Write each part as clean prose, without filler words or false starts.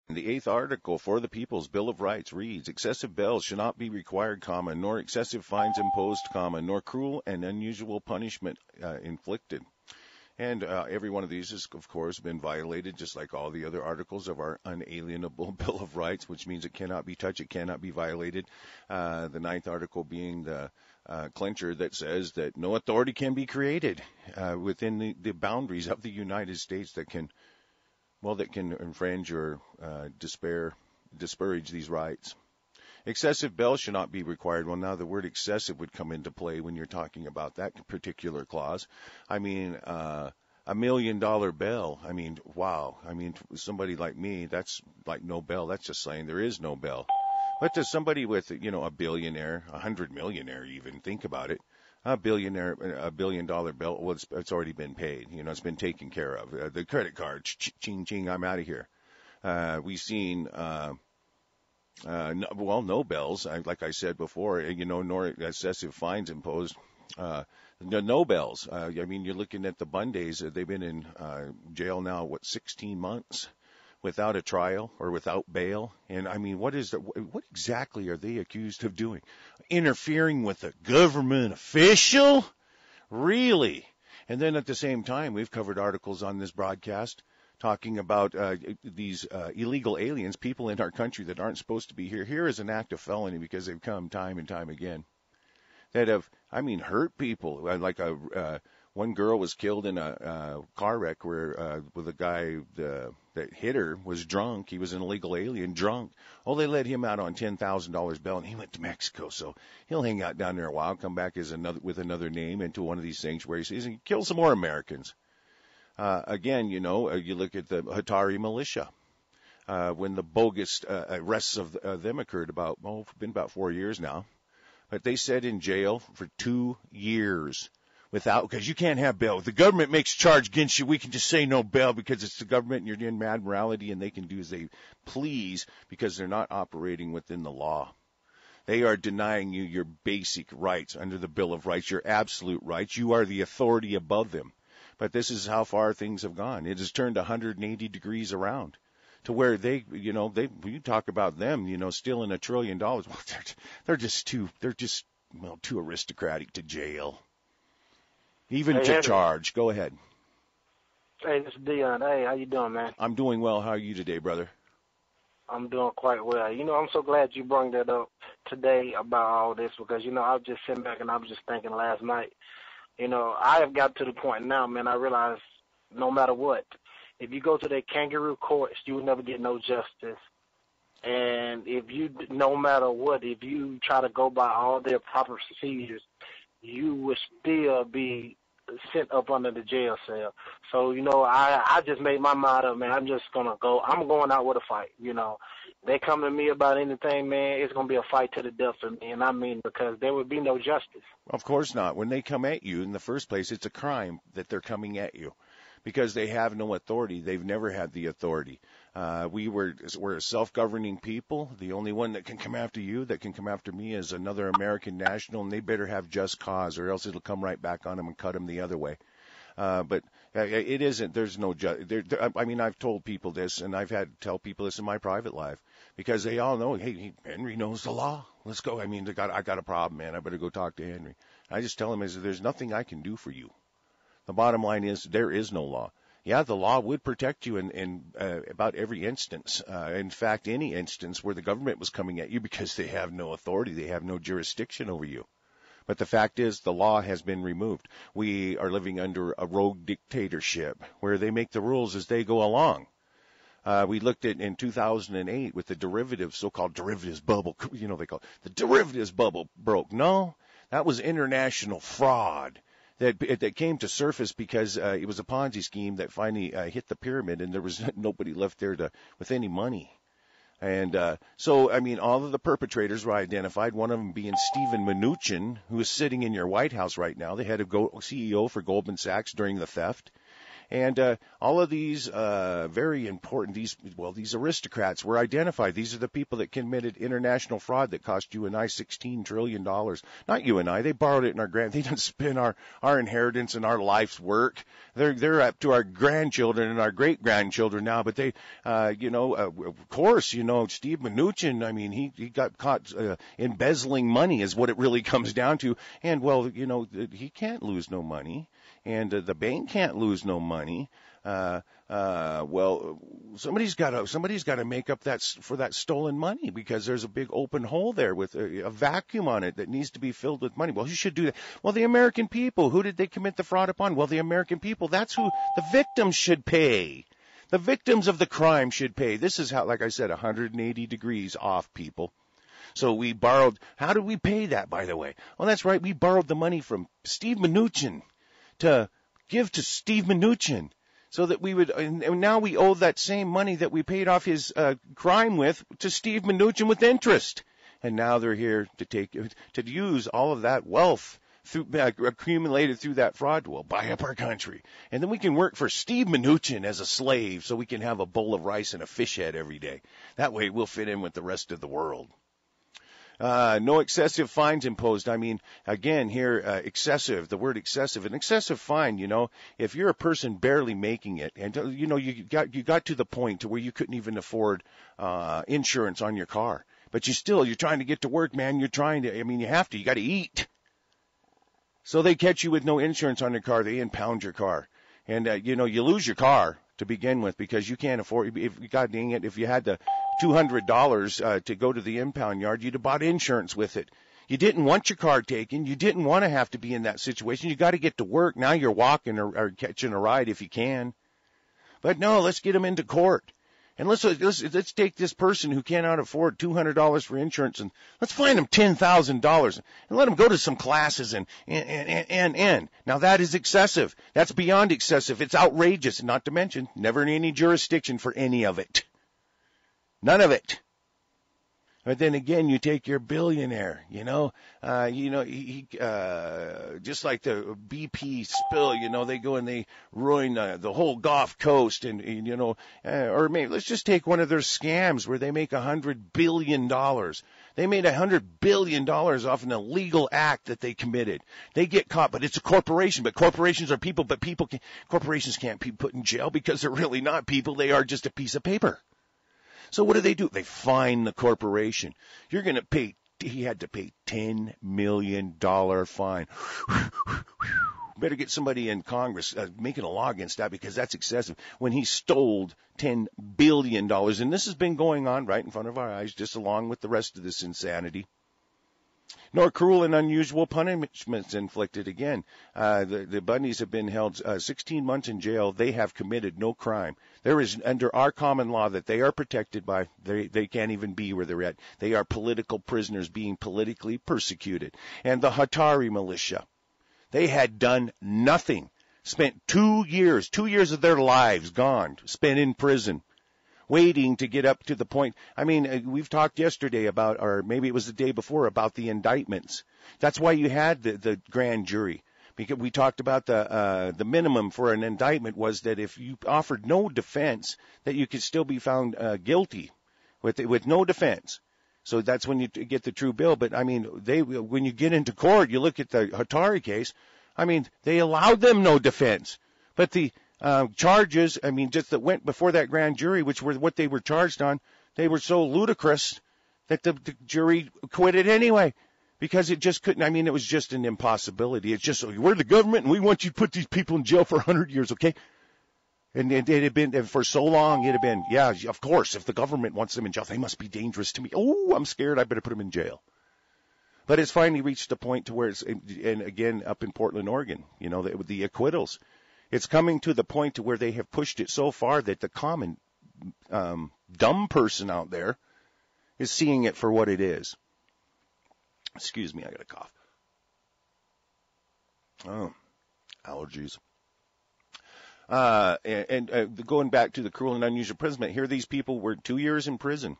The eighth article for the People's Bill of Rights reads, excessive bail shall not be required, comma, nor excessive fines imposed, comma, nor cruel and unusual punishment inflicted. And every one of these has, of course, been violated, just like all the other articles of our unalienable Bill of Rights, which means it cannot be touched, it cannot be violated. The ninth article being the clincher that says that no authority can be created within the boundaries of the United States that can infringe or disparage these rights. Excessive bail should not be required. Well, now the word excessive would come into play when you're talking about that particular clause. I mean, $1 million bail. I mean, wow. I mean, somebody like me, that's like no bail. That's just saying there is no bail. But to somebody with, a billionaire, 100 millionaire even, think about it. A $1 billion bail, well, it's already been paid. It's been taken care of. The credit card, ching, ching, I'm out of here. We've seen, no bells, like I said before, nor excessive fines imposed. No bells. I mean, you're looking at the Bundys. They've been in jail now, 16 months without a trial or without bail. And I mean, what exactly are they accused of doing? Interfering with a government official? Really? And then at the same time, we've covered articles on this broadcast talking about these illegal aliens, people in our country that aren't supposed to be here. Here is an act of felony because they've come time and time again that have, hurt people. Like one girl was killed in a car wreck where with a guy that hit her was drunk. He was an illegal alien, drunk. Oh, they let him out on $10,000 bail, and he went to Mexico. So he'll hang out down there a while, come back with another name into one of these sanctuaries and kill some more Americans. Again, you look at the Hatari militia. When the bogus arrests of them occurred been about 4 years now. But they sat in jail for 2 years because you can't have bail. If the government makes a charge against you, we can just say no bail because it's the government and you're in mad morality and they can do as they please because they're not operating within the law. They are denying you your basic rights under the Bill of Rights, your absolute rights. You are the authority above them. But this is how far things have gone. It has turned 180 degrees around to where you talk about them, stealing $1 trillion. Well, they're just too aristocratic to jail. Even to charge. Go ahead. Hey, this is Dion. Hey, how you doing, man? I'm doing well. How are you today, brother? I'm doing quite well. I'm so glad you brought that up today about all this because, I was just sitting back and I was just thinking last night, I have got to the point now, man, I realize no matter what, if you go to the kangaroo courts, you will never get no justice. And no matter what, if you try to go by all their proper procedures, you will still be sent up under the jail cell. So, I just made my mind up, man. I'm going out with a fight, They come to me about anything, man, it's going to be a fight to the death for me. And because there would be no justice. Of course not. When they come at you in the first place, it's a crime that they're coming at you because they have no authority. They've never had the authority. We're a self-governing people. The only one that can come after you, that can come after me, is another American national, and they better have just cause, or else it'll come right back on them and cut them the other way. But it isn't. There's no. I've told people this, and I've had to tell people this in my private life because they all know. Hey, Henry knows the law. Let's go. I got a problem, man. I better go talk to Henry. I just tell him there's nothing I can do for you. The bottom line is there is no law. Yeah, the law would protect you in about every instance. In fact, any instance where the government was coming at you because they have no authority, they have no jurisdiction over you. But the fact is the law has been removed. We are living under a rogue dictatorship where they make the rules as they go along. We looked at in 2008 with the so-called derivatives bubble, they call it the derivatives bubble broke. No, that was international fraud. That came to surface because it was a Ponzi scheme that finally hit the pyramid, and there was nobody left there with any money. And all of the perpetrators were identified, one of them being Stephen Mnuchin, who is sitting in your White House right now, the head of CEO for Goldman Sachs during the theft. And all of these very important, these aristocrats were identified. These are the people that committed international fraud that cost you and I $16 trillion. Not you and I. They borrowed it in our They didn't spend our inheritance and our life's work. They're up to our grandchildren and our great-grandchildren now. But they, of course, Steve Mnuchin, I mean, he got caught embezzling money is what it really comes down to. And, well, he can't lose no money. And the bank can't lose no money. Well, somebody's got to make up for that stolen money, because there's a big open hole there with a vacuum on it that needs to be filled with money. Well, who should do that? Well, the American people. Who did they commit the fraud upon? Well, the American people. That's who the victims should pay. The victims of the crime should pay. This is how, like I said, 180 degrees off, people. So we borrowed. How did we pay that, by the way? Well, that's right. We borrowed the money from Steve Mnuchin to give to Steve Mnuchin, so that we would, and now we owe that same money that we paid off his crime with to Steve Mnuchin with interest. And now they're here to use all of that wealth accumulated through that fraud to buy up our country. And then we can work for Steve Mnuchin as a slave, so we can have a bowl of rice and a fish head every day. That way we'll fit in with the rest of the world. No excessive fines imposed. I mean, again, here, excessive, the word excessive. An excessive fine, if you're a person barely making it, and, you got to the point to where you couldn't even afford insurance on your car. But you're trying to get to work, man. You have to. You got to eat. So they catch you with no insurance on your car. They impound your car. And, you lose your car to begin with, because you can't afford, God dang it, if you had the $200 to go to the impound yard, you'd have bought insurance with it. You didn't want your car taken. You didn't want to have to be in that situation. You got to get to work. Now you're walking or catching a ride if you can. But no, let's get them into court. And let's take this person who cannot afford $200 for insurance, and let's fine them $10,000 and let them go to some classes and. Now that is excessive. That's beyond excessive. It's outrageous. Not to mention, never in any jurisdiction for any of it. None of it. But then again, you take your billionaire, he just like the BP spill, they go and they ruin the whole Gulf Coast, or maybe let's just take one of their scams where they make $100 billion. They made $100 billion off an illegal act that they committed. They get caught, but it's a corporation. But corporations are people, but corporations can't be put in jail because they're really not people. They are just a piece of paper. So what do? They fine the corporation. You're going to pay, he had to pay $10 million fine. Better get somebody in Congress making a law against that, because that's excessive. When he stole $10 billion, and this has been going on right in front of our eyes, just along with the rest of this insanity. Nor cruel and unusual punishments inflicted. Again, the Bundys have been held 16 months in jail. They have committed no crime. There is, under our common law, that they are protected by. They can't even be where they're at. They are political prisoners being politically persecuted. And the Hatari militia, they had done nothing. Spent 2 years of their lives gone, spent in prison, waiting to get up to the point. I mean, we've talked yesterday about, or maybe it was the day before, about the indictments. That's why you had the grand jury, because we talked about the minimum for an indictment was that if you offered no defense, that you could still be found guilty with no defense. So that's when you get the true bill. But I mean, when you get into court, you look at the Hatari case. I mean, they allowed them no defense, but the charges, just that went before that grand jury, which were what they were charged on, they were so ludicrous that the jury acquitted anyway, because it just couldn't. It was just an impossibility. It's just, we're the government and we want you to put these people in jail for 100 years, okay? And it had been, for so long, it had been, yeah, of course, if the government wants them in jail, they must be dangerous to me. Oh, I'm scared, I better put them in jail. But it's finally reached a point to where it's, and again, up in Portland, Oregon, the acquittals. It's coming to the point to where they have pushed it so far that the common dumb person out there is seeing it for what it is. Excuse me, I got a cough. Oh, allergies. And going back to the cruel and unusual imprisonment, here these people were 2 years in prison.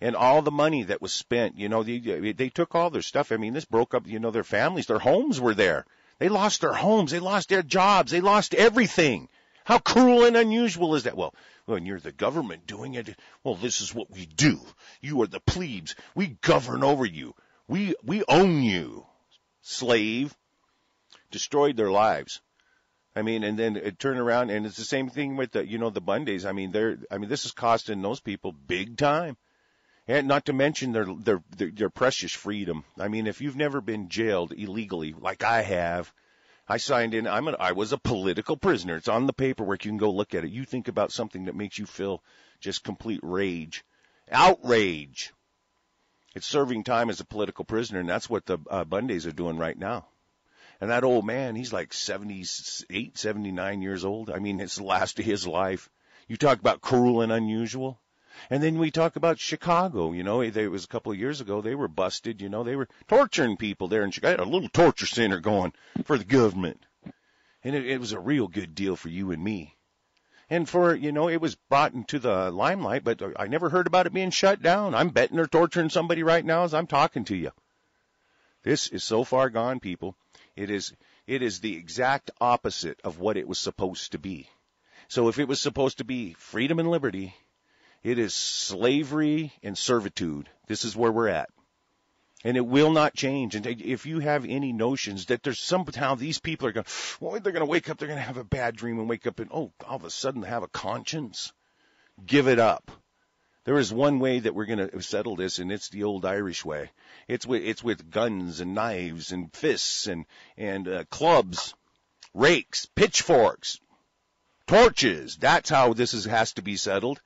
And all the money that was spent, they took all their stuff. This broke up, their families, their homes were there. They lost their homes. They lost their jobs. They lost everything. How cruel and unusual is that? Well, when you're the government doing it, well, this is what we do. You are the plebes. We govern over you. We own you. Slave. Destroyed their lives. I mean, and then it turned around, and it's the same thing with the Bundys. I mean, this is costing those people big time. And not to mention their precious freedom. I mean, if you've never been jailed illegally, like I have, I signed in. I was a political prisoner. It's on the paperwork. You can go look at it. You think about something that makes you feel just complete rage, outrage. It's serving time as a political prisoner, and that's what the Bundys are doing right now. And that old man, he's like 78, 79 years old. I mean, it's the last of his life. You talk about cruel and unusual. And then we talk about Chicago. You know, it was a couple of years ago. They were busted. You know, they were torturing people there in Chicago. A little torture center going for the government. And it was a real good deal for you and me. And it was brought into the limelight, but I never heard about it being shut down. I'm betting they're torturing somebody right now as I'm talking to you. This is so far gone, people. It is the exact opposite of what it was supposed to be. So if it was supposed to be freedom and liberty, it is slavery and servitude. This is where we're at. And it will not change. And if you have any notions that there's somehow they're going to wake up, they're going to have a bad dream and wake up and, all of a sudden have a conscience, give it up. There is one way that we're going to settle this, and it's the old Irish way. It's with guns and knives and fists and clubs, rakes, pitchforks, torches. That's how this has to be settled.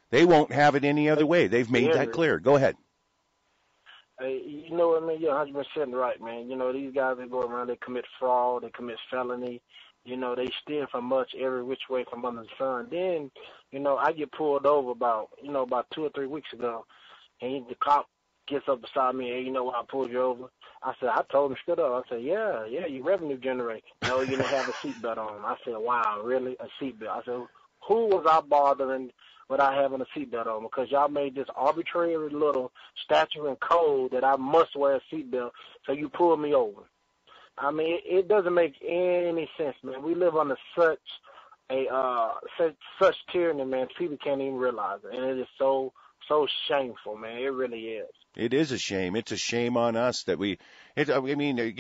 They won't have it any other way. They've made that clear. Go ahead. You know what I mean? You're 100% right, man. You know, these guys that go around, they commit fraud, they commit felony. You know, they steal from much every which way from under the sun. Then, you know, I get pulled over about 2 or 3 weeks ago, and the cop gets up beside me, and you know why I pulled you over? I said, I told him straight up. I said, yeah, you revenue generating. No, you didn't have a seatbelt on. I said, wow, really? A seatbelt? I said, who was I bothering without having a seatbelt on? Because y'all made this arbitrary little statute and code that I must wear a seatbelt, so you pulled me over. I mean, it doesn't make any sense, man. We live under such tyranny, man. People can't even realize it, and it is so shameful, man. It really is. It is a shame. It's a shame on us that it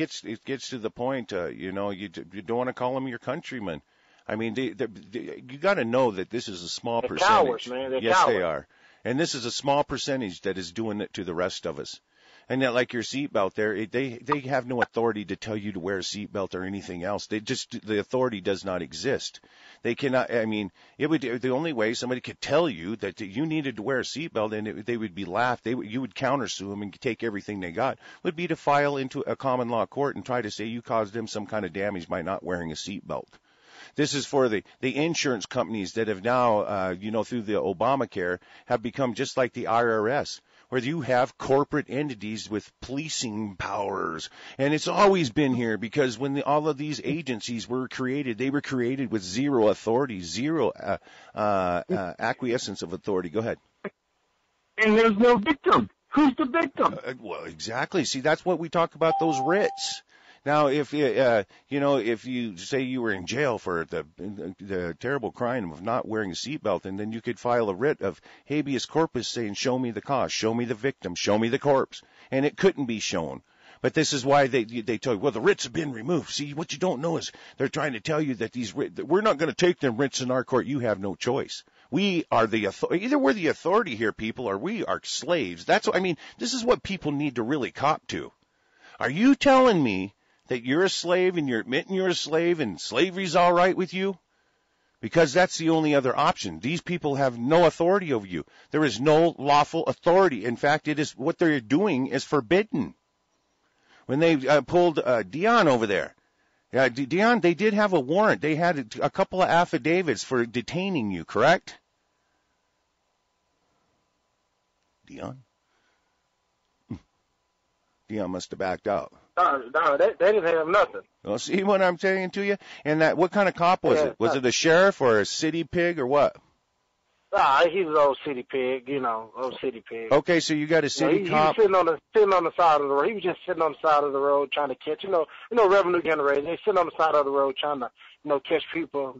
gets to the point, you don't want to call them your countrymen. I mean, you got to know that this is a small percentage. Cowards, man. They're yes, cowards. They are, and this is a small percentage that is doing it to the rest of us. And that, like your seatbelt there, they have no authority to tell you to wear a seatbelt or anything else. The authority does not exist. They cannot, I mean, the only way somebody could tell you that you needed to wear a seatbelt and they would be laughed, you would countersue them and take everything they got, would be to file into a common law court and try to say you caused them some kind of damage by not wearing a seatbelt. This is for the insurance companies that have now, through the Obamacare, have become just like the IRS, where you have corporate entities with policing powers. And it's always been here because when all of these agencies were created, they were created with zero authority, zero acquiescence of authority. Go ahead. And there's no victim. Who's the victim? Well, exactly. See, that's what we talk about, those writs. Now, if you say you were in jail for the terrible crime of not wearing a seatbelt, and then you could file a writ of habeas corpus saying, show me the cause, show me the victim, show me the corpse, and it couldn't be shown. But this is why they tell you, well, the writs have been removed. See, what you don't know is they're trying to tell you that we're not going to take them writs in our court. You have no choice. We are the authority. Either we're the authority here, people, or we are slaves. This is what people need to really cop to. Are you telling me that you're a slave and you're admitting you're a slave and slavery's all right with you? Because that's the only other option. These people have no authority over you. There is no lawful authority. In fact, what they're doing is forbidden. When they pulled Dion over there, Dion, they did have a warrant. They had a couple of affidavits for detaining you, correct? Dion? Dion must have backed out. No, they didn't have nothing. Well, see what I'm saying to you? And what kind of cop was it? Was it a sheriff or a city pig or what? He was old city pig, old city pig. Okay, so you got a city cop. He was sitting on the side of the road. He was just sitting on the side of the road trying to catch, revenue generators. They sitting on the side of the road trying to, catch people,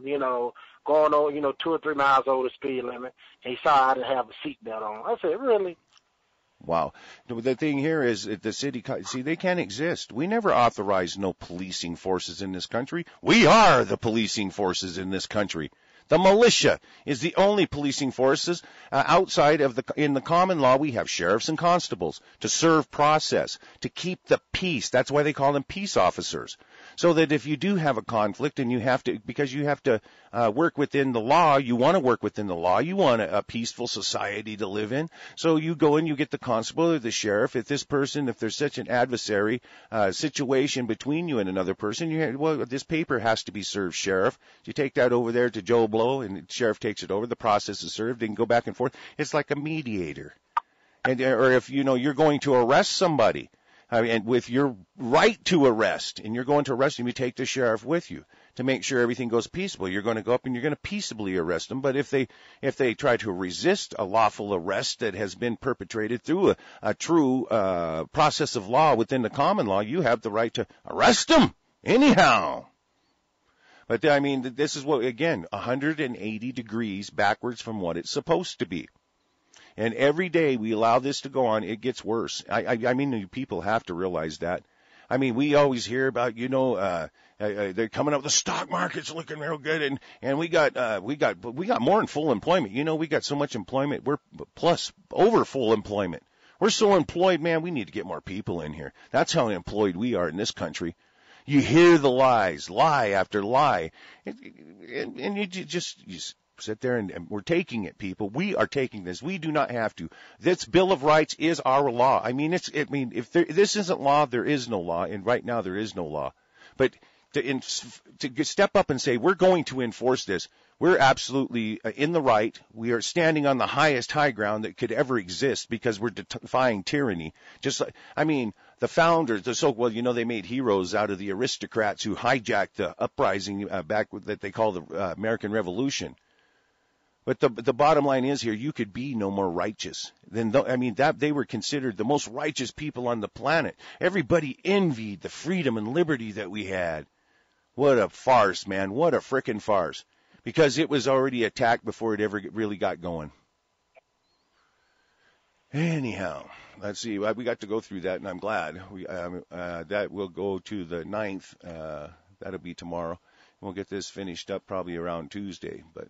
going on, 2 or 3 miles over the speed limit. And he saw I didn't have a seatbelt on. I said, really? Wow. The thing here is that the city, see, they can't exist. We never authorized no policing forces in this country. We are the policing forces in this country. The militia is the only policing forces outside of in the common law. We have sheriffs and constables to serve process, to keep the peace. That's why they call them peace officers. So that if you do have a conflict and you have to, because you have to work within the law, you want to work within the law, you want a peaceful society to live in. So you go and you get the constable or the sheriff. If there's such an adversary situation between you and another person, this paper has to be served, sheriff. You take that over there to Joe Blow, and the sheriff takes it over. The process is served. They can go back and forth. It's like a mediator. Or if you're going to arrest somebody. And with your right to arrest, and you're going to arrest him, you take the sheriff with you to make sure everything goes peaceable. You're going to go up and you're going to peaceably arrest them. But if they try to resist a lawful arrest that has been perpetrated through a true process of law within the common law, you have the right to arrest them anyhow. But I mean, this is what, again, 180 degrees backwards from what it's supposed to be. And every day we allow this to go on, it gets worse. I mean, you people have to realize that. I mean, we always hear about, they're coming up, the stock market's looking real good, and we got more than full employment. We got so much employment, we're plus over full employment. We're so employed, man, we need to get more people in here. That's how employed we are in this country. You hear the lies, lie after lie, and you just sit there and we're taking it, people. We are taking this. We do not have to. This Bill of Rights is our law. I mean, if this isn't law, there is no law, and right now there is no law. But to step up and say we're going to enforce this, we're absolutely in the right. We are standing on the highest high ground that could ever exist because we're defying tyranny. Just like, the founders, they made heroes out of the aristocrats who hijacked the uprising that they call the American Revolution. But the bottom line is here, you could be no more righteous than they were considered the most righteous people on the planet. Everybody envied the freedom and liberty that we had. What a farce, man. What a frickin' farce. Because it was already attacked before it ever really got going. Anyhow, let's see. We got to go through that, and I'm glad. That will go to the 9th. That'll be tomorrow. We'll get this finished up probably around Tuesday. But